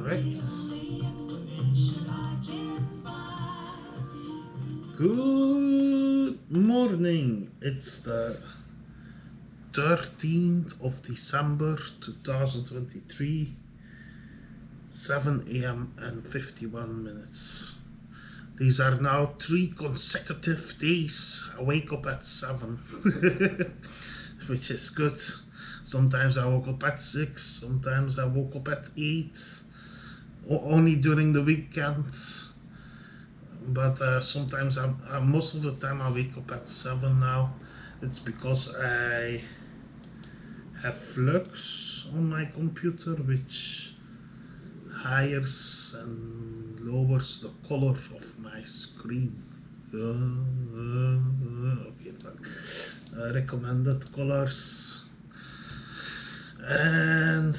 Alright. Good morning. It's the 13th of December 2023, 7 a.m. and 51 minutes. These are now 3 consecutive days I wake up at 7, which is good. Sometimes I woke up at 6, sometimes I woke up at 8, only during the weekend. But sometimes most of the time I wake up at 7 now. It's because I have flux on my computer, which higher and lowers the color of my screen. Okay, fine. Recommended colors. And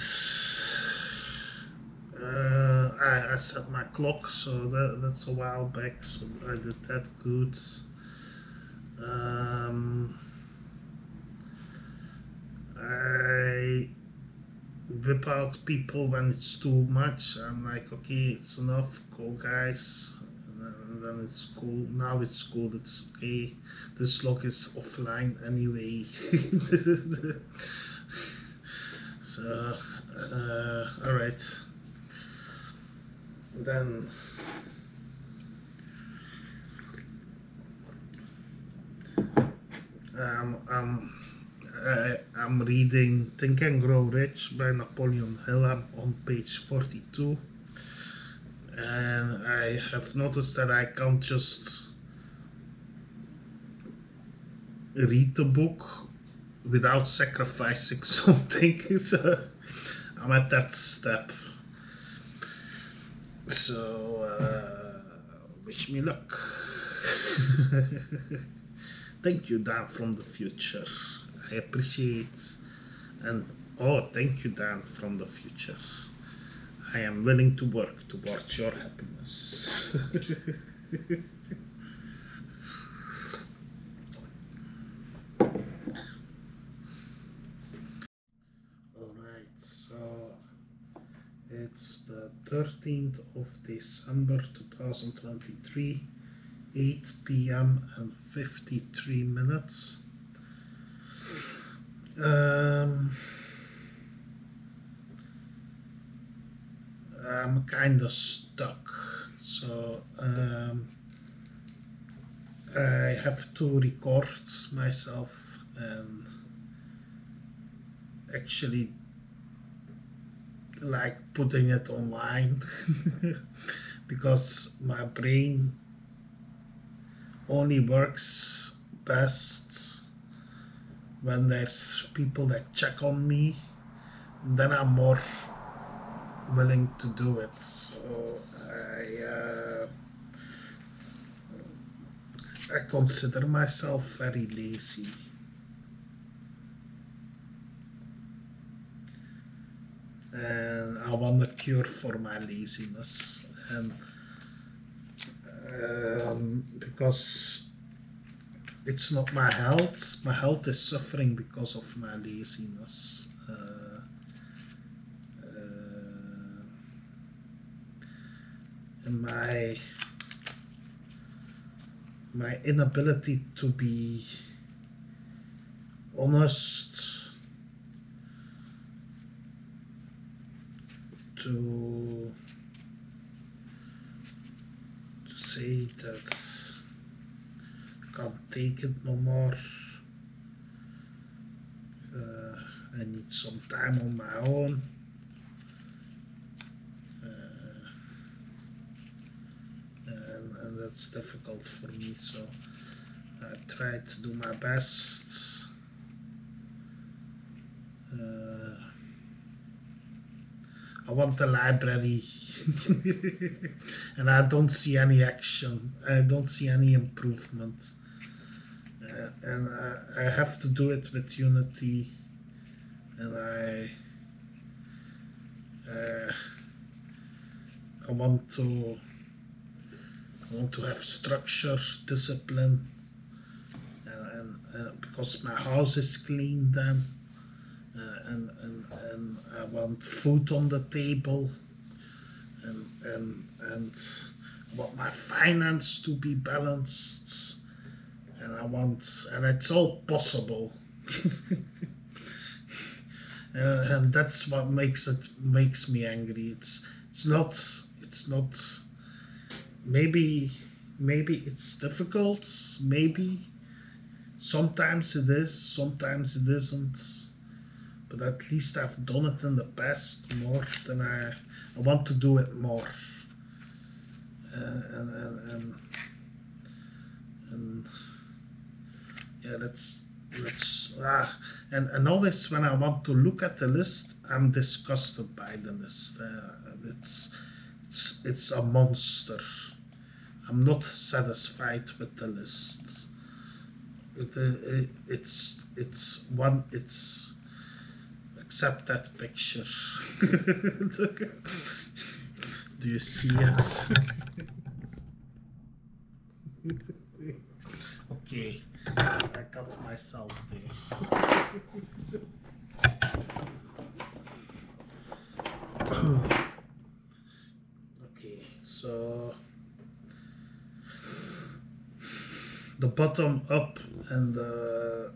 I set my clock, so that's a while back, so I did that good. I whip out people when it's too much. I'm like, okay, it's enough, go guys. And then it's cool. Now it's cool, it's okay. This log is offline anyway. So, alright. Then I'm reading Think and Grow Rich by Napoleon Hill. I'm on page 42, and I have noticed that I can't just read the book without sacrificing something. So I'm at that step. So wish me luck. Thank you, Dan from the future. I appreciate. And oh, thank you, Dan from the future. I am willing to work towards your happiness. Alright, so it's the 13th of December 2023, 8 p.m. and 53 minutes. I'm kind of stuck, so I have to record myself and actually like putting it online because my brain only works best when there's people that check on me. Then I'm more willing to do it. So I consider myself very lazy. And I want a cure for my laziness, and because it's not my health is suffering because of my laziness. And my inability to be honest, to say that I can't take it no more. I need some time on my own. And that's difficult for me, so I try to do my best. I want the library and I don't see any action. I don't see any improvement. And I have to do it with Unity, and I want to have structure, discipline, and because my house is clean then, and I want food on the table, and I want my finance to be balanced, and it's all possible. And that's what makes me angry. It's not. Maybe it's difficult. Maybe sometimes it is, sometimes it isn't. But at least I've done it in the past more than I want to do it more. And yeah, and always when I want to look at the list, I'm disgusted by the list. It's a monster. I'm not satisfied with the list. It's except that picture. Do you see it? Okay, I got myself there. Okay, so the bottom up and the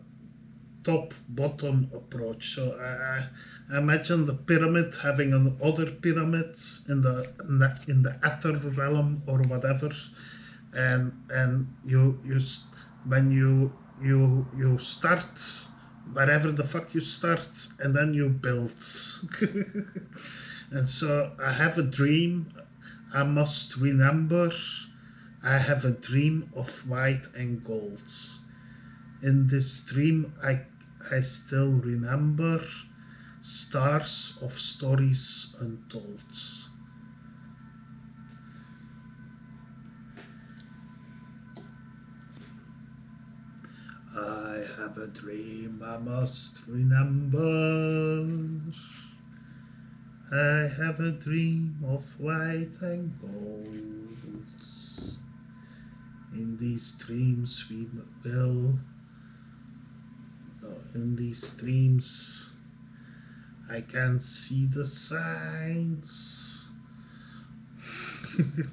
top bottom approach. So I imagine the pyramid having other pyramids in the ether realm or whatever, and when you start wherever the fuck you start, and then you build. And so I have a dream. I must remember. I have a dream of white and gold. In this dream, I still remember stars of stories untold. I have a dream I must remember. I have a dream of white and gold. In these dreams we will. In these dreams I can see the signs.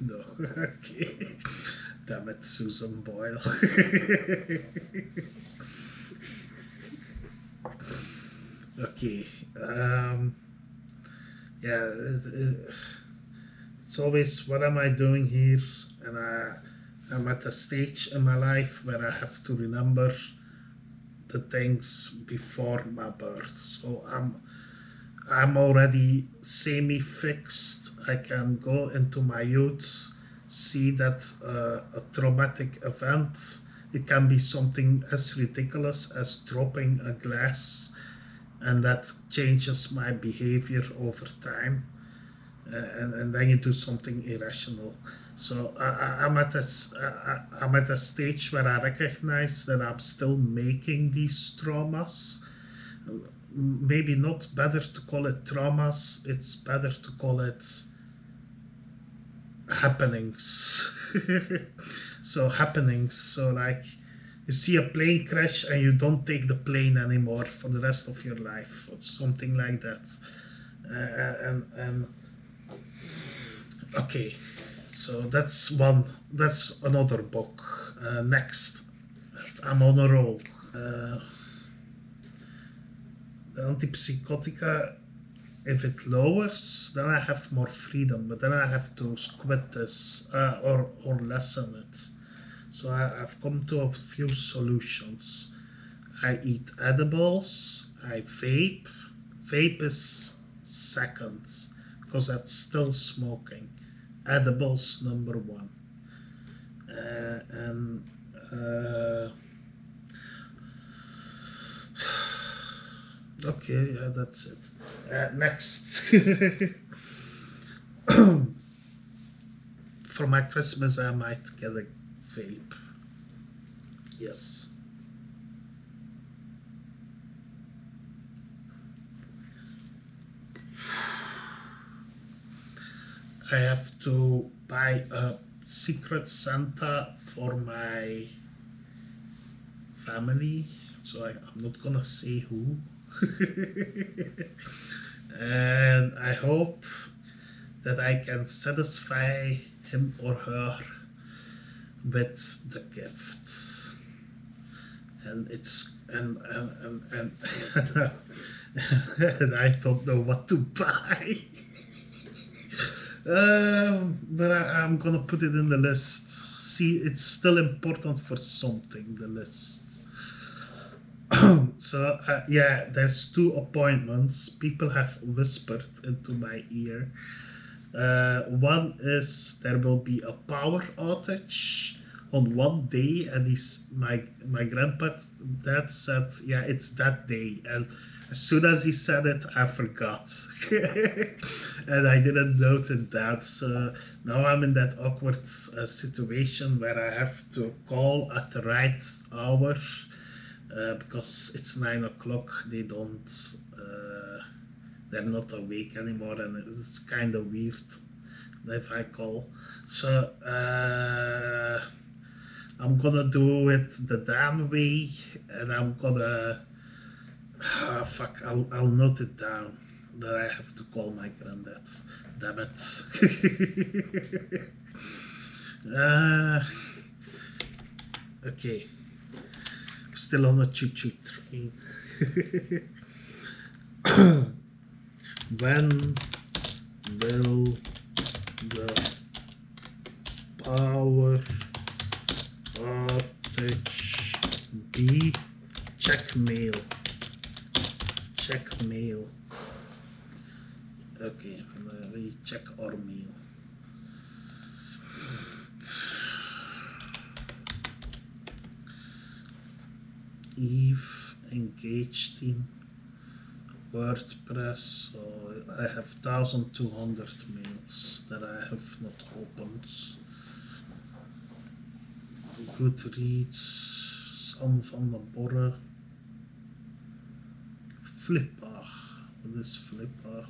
No, okay. Damn it, Susan Boyle. Okay. Yeah, it's always, what am I doing here? And I'm at a stage in my life where I have to remember the things before my birth. So I'm already semi-fixed. I can go into my youth, see that a traumatic event, it can be something as ridiculous as dropping a glass, and that changes my behavior over time. And then you do something irrational. So I'm at a stage where I recognize that I'm still making these traumas. Maybe not better to call it traumas, it's better to call it happenings. So happenings, so like you see a plane crash and you don't take the plane anymore for the rest of your life, or something like that. And okay, so that's another book. Next, I'm on a roll. The antipsychotica, if it lowers, then I have more freedom, but then I have to quit this or lessen it. So I've come to a few solutions. I eat edibles, I vape. Vape is second, because that's still smoking. Edibles number one. Okay, yeah, that's it. Next. For my Christmas, I might get a vape. Yes. I have to buy a secret Santa for my family, so I'm not gonna say who. And I hope that I can satisfy him or her with the gift. And it's and and I don't know what to buy. But I'm gonna put it in the list. See, it's still important for something, the list. So yeah, there's 2 appointments. People have whispered into my ear. One is there will be a power outage on one day, and my grandpa dad said, yeah, it's that day, and as soon as he said it, I forgot, and I didn't note it down. So now I'm in that awkward situation where I have to call at the right hour. Because it's 9 o'clock, they don't, they're not awake anymore, and it's kind of weird if I call. So I'm gonna do it the Dan way, and I'm gonna, fuck, I'll note it down that I have to call my granddad. Damn it. Okay. Still on a choo-choo train. When will the power outage be? Check mail. Check mail. Okay, we check our mail. Eve, Engage Team, WordPress. So I have 1,200 mails that I have not opened. Goodreads, Sam van der Borre, Flipper. What is Flipper?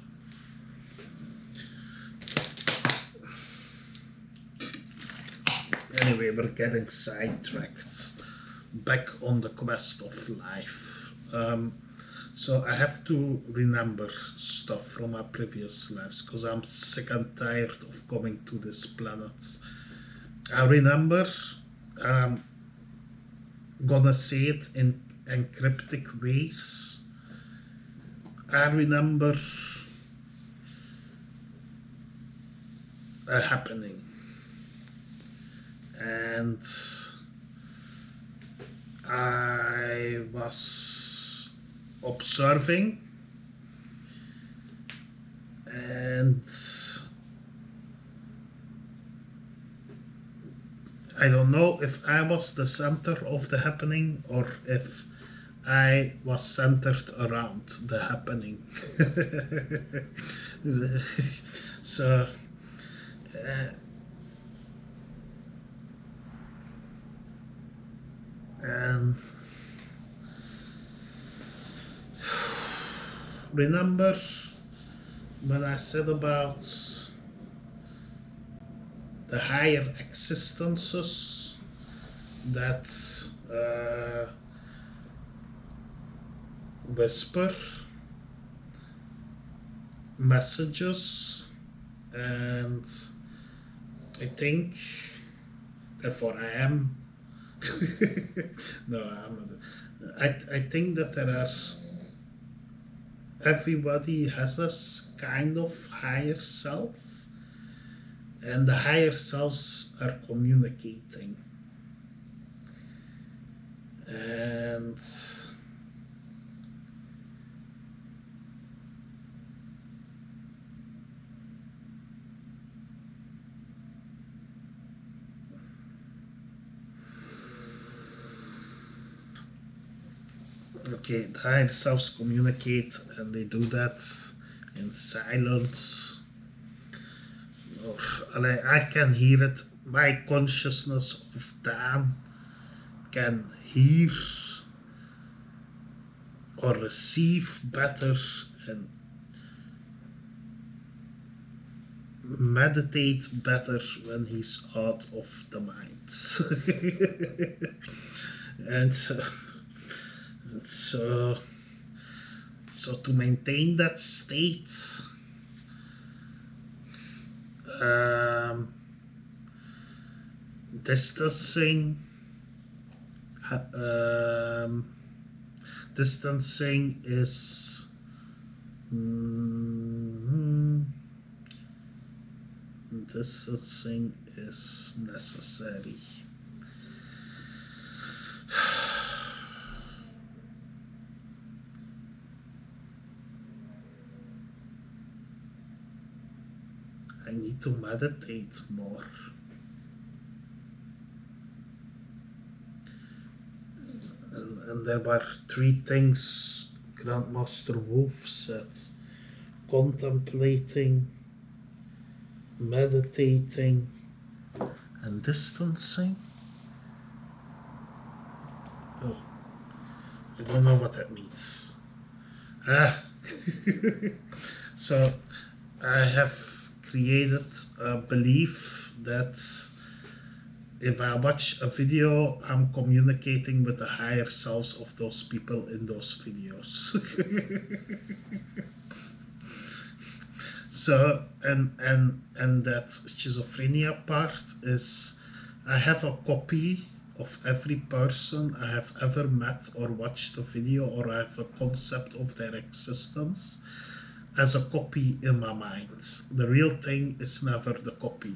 Anyway, we're getting sidetracked. Back on the quest of life. So I have to remember stuff from my previous lives because I'm sick and tired of coming to this planet. I remember, I'm gonna say it in encryptic ways. I remember a happening, and I was observing, and I don't know if I was the center of the happening or if I was centered around the happening. So and remember when I said about the higher existences that whisper messages, and I think therefore I am no, I'm not. I think that there are, everybody has a kind of higher self, and the higher selves are communicating, and okay, the higher selves communicate, and they do that in silence. Or I can hear it. My consciousness of Dan can hear or receive better and meditate better when he's out of the mind. And so to maintain that state, Distancing. Distancing is distancing is necessary. I need to meditate more. And there were 3 things Grandmaster Wolf said: contemplating, meditating, and distancing. Oh, I don't know what that means. So I have created a belief that if I watch a video, I'm communicating with the higher selves of those people in those videos. So, and that schizophrenia part is, I have a copy of every person I have ever met or watched a video, or I have a concept of their existence as a copy in my mind. The real thing is never the copy.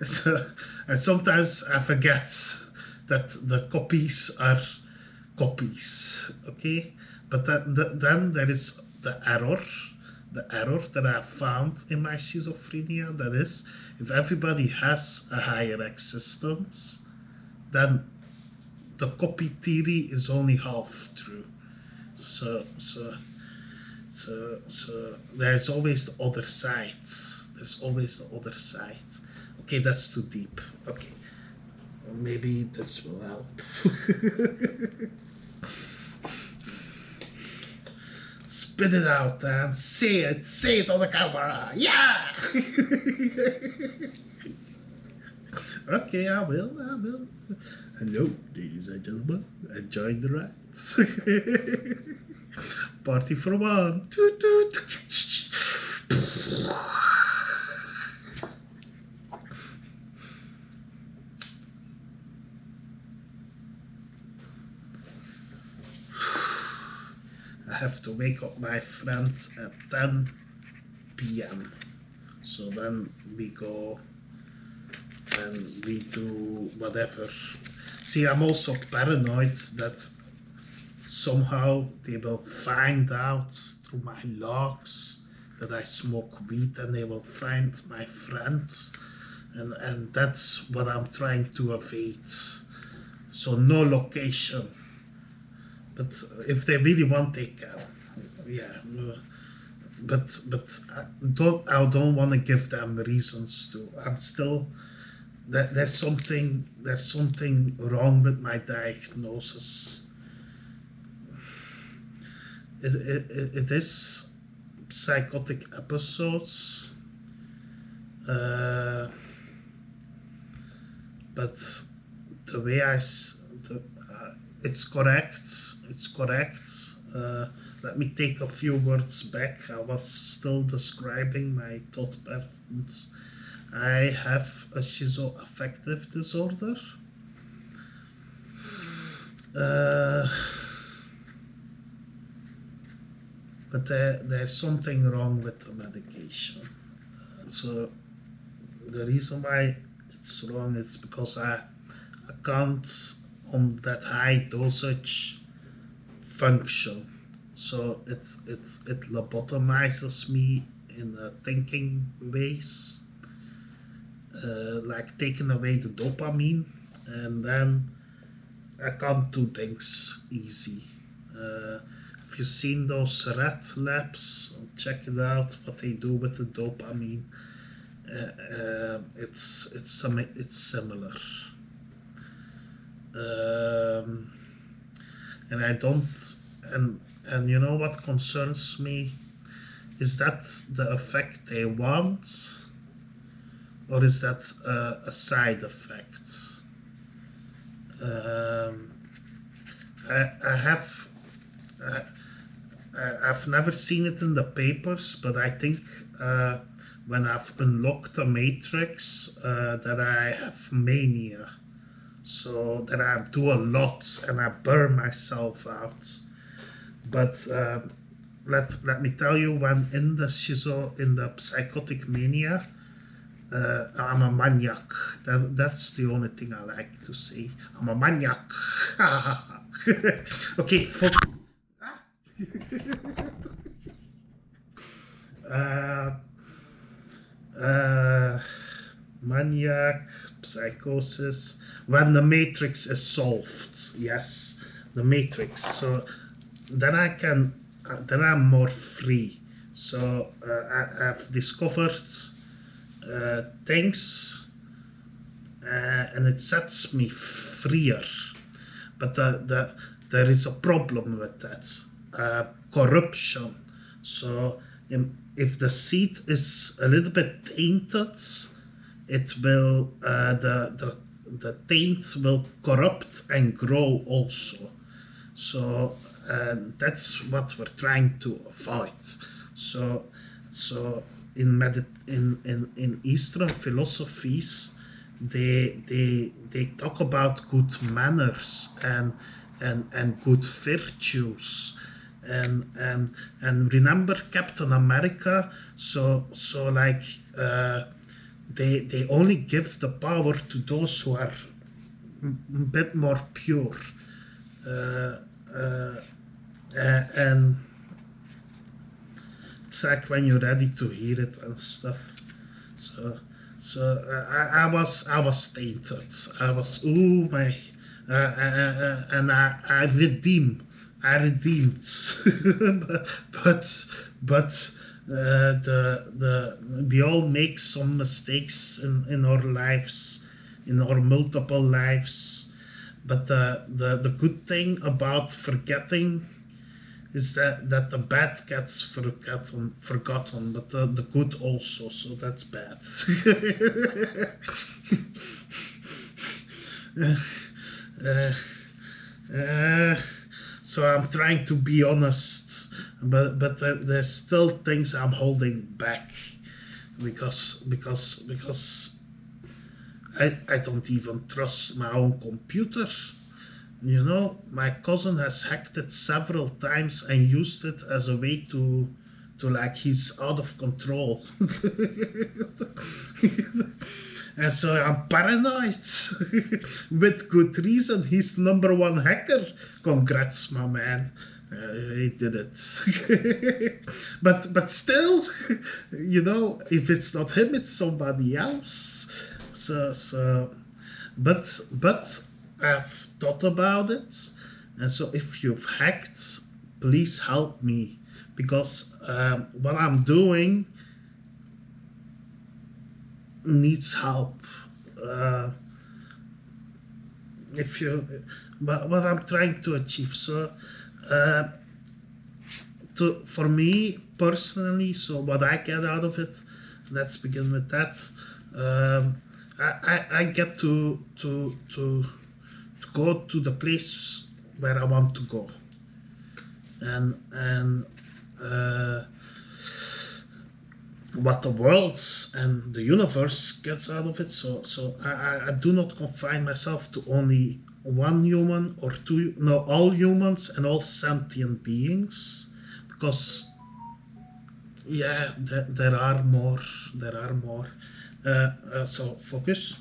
So, and sometimes I forget that the copies are copies, okay? But then there is the error that I found in my schizophrenia. That is, if everybody has a higher existence, then the copy theory is only half true. So there's always the other side. There's always the other side. Okay, that's too deep. Okay, well, maybe this will help. Spit it out and say it on the camera. Yeah. Okay, I will. Hello, ladies and gentlemen. Enjoy the ride. Party for one. Toot toot. I have to wake up my friend at 10 p.m. So then we go and we do whatever. See, I'm also paranoid that somehow they will find out through my logs that I smoke weed, and they will find my friends, and that's what I'm trying to evade. So no location. But if they really want, they can. Yeah. But I don't want to give them reasons to. I'm still. There's something wrong with my diagnosis. It is psychotic episodes, but the way it's correct. Let me take a few words back. I was still describing my thought patterns. I have a schizoaffective disorder. But there's something wrong with the medication. So the reason why it's wrong is because I can't, on that high dosage, function. So it lobotomizes me in thinking ways, like taking away the dopamine, and then I can't do things easy. If you've seen those rat labs, check it out. What they do with the dopamine, it's similar. And I don't, and you know what concerns me? Is that the effect they want, or is that a side effect? I've never seen it in the papers, but I think when I've unlocked the Matrix, that I have mania. So that I do a lot and I burn myself out. But let me tell you, when in the psychotic mania, I'm a maniac. That's the only thing I like to say. I'm a maniac. Okay, fuck. Maniac, psychosis. When the matrix is solved, yes, the matrix. So then then I'm more free. So I've discovered things, and it sets me freer. But there is a problem with that. Corruption. So if the seed is a little bit tainted, it will the taint will corrupt and grow also. So that's what we're trying to avoid. So in Eastern philosophies, they talk about good manners and good virtues. And remember Captain America, so like they only give the power to those who are a bit more pure, and it's like when you're ready to hear it and stuff. So I was tainted. I was, oh my, and I redeemed. but we all make some mistakes in our lives, in our multiple lives. But the good thing about forgetting is that the bad gets forgotten, but the good also, so that's bad. So I'm trying to be honest, but there's still things I'm holding back because I don't even trust my own computer. You know, my cousin has hacked it several times and used it as a way to like, he's out of control. And so I'm paranoid. With good reason. He's the #1 hacker. Congrats, my man. He did it. but still, you know, if it's not him, it's somebody else. But I've thought about it, and so if you've hacked, please help me, because what I'm doing needs help. If you, what I'm trying to achieve. So, for me personally, so what I get out of it, let's begin with that. I get to go to the place where I want to go, and what the world and the universe gets out of it. So I do not confine myself to only one human or two, no, all humans and all sentient beings, because yeah, there are more. So focus.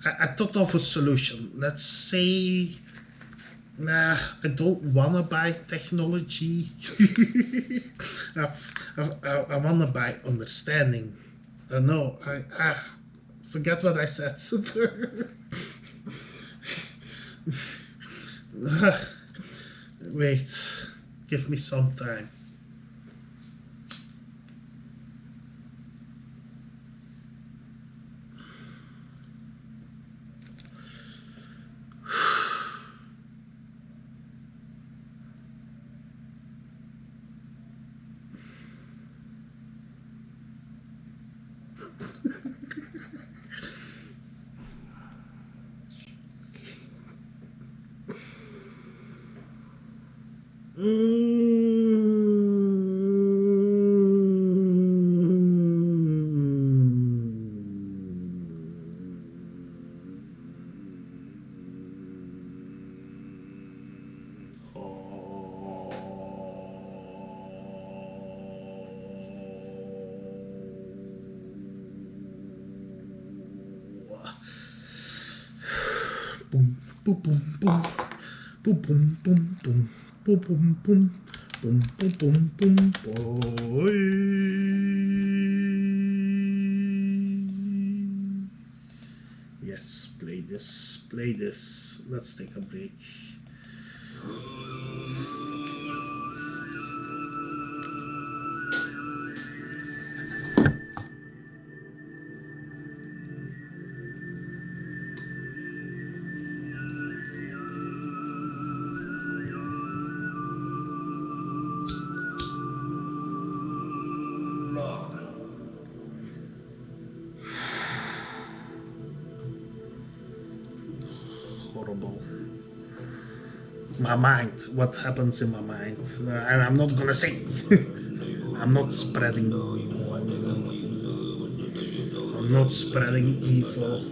I thought of a solution. Let's say, nah, I don't wanna buy technology. I wanna buy understanding. No, I forget what I said. Wait, give me some time. boom, boom, boom, boom, boom, boom, boom, boom, boom, boom, boom, boom, boom, boom, boy. Yes, play this, play this. Let's take a break. Horrible. My mind, what happens in my mind, and I'm not gonna say. I'm not spreading evil.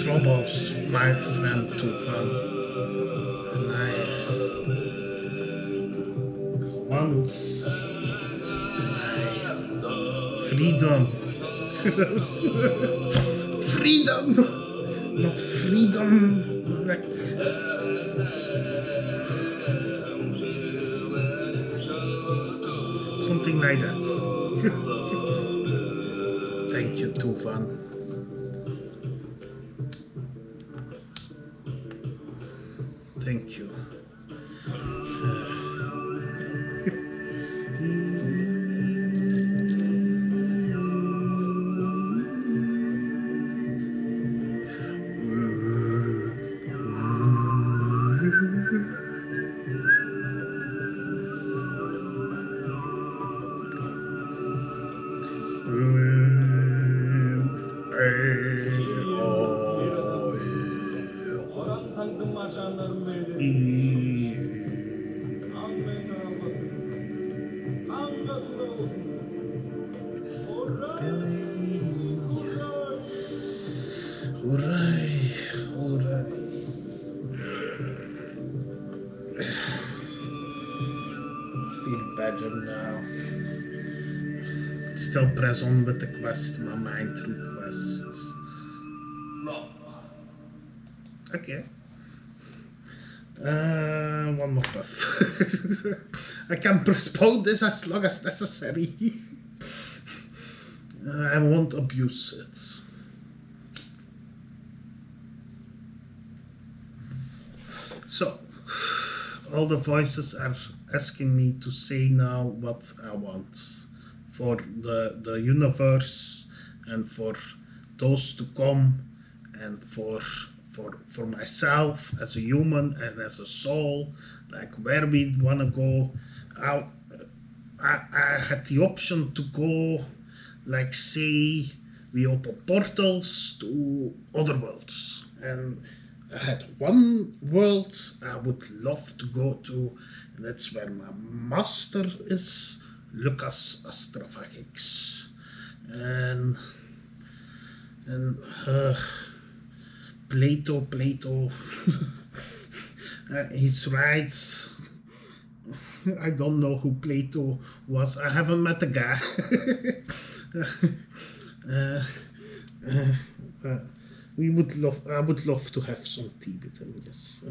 Troubles, my friend Tufan, and I want freedom. Freedom, not freedom like something like that. Thank you, Tufan. Thank you. Feel better now. Still press on with the quest, my mind through quests. No. Okay. One more puff. I can postpone this as long as necessary. I won't abuse it. So, all the voices are asking me to say now what I want for the universe and for those to come and for myself as a human and as a soul, like where we want to go. I had the option to go, like say we open portals to other worlds, and I had one world I would love to go to, and that's where my master is Lucas Astravagix. And Plato, he's right. I don't know who Plato was. I haven't met the guy. I would love to have some tea with him. Yes.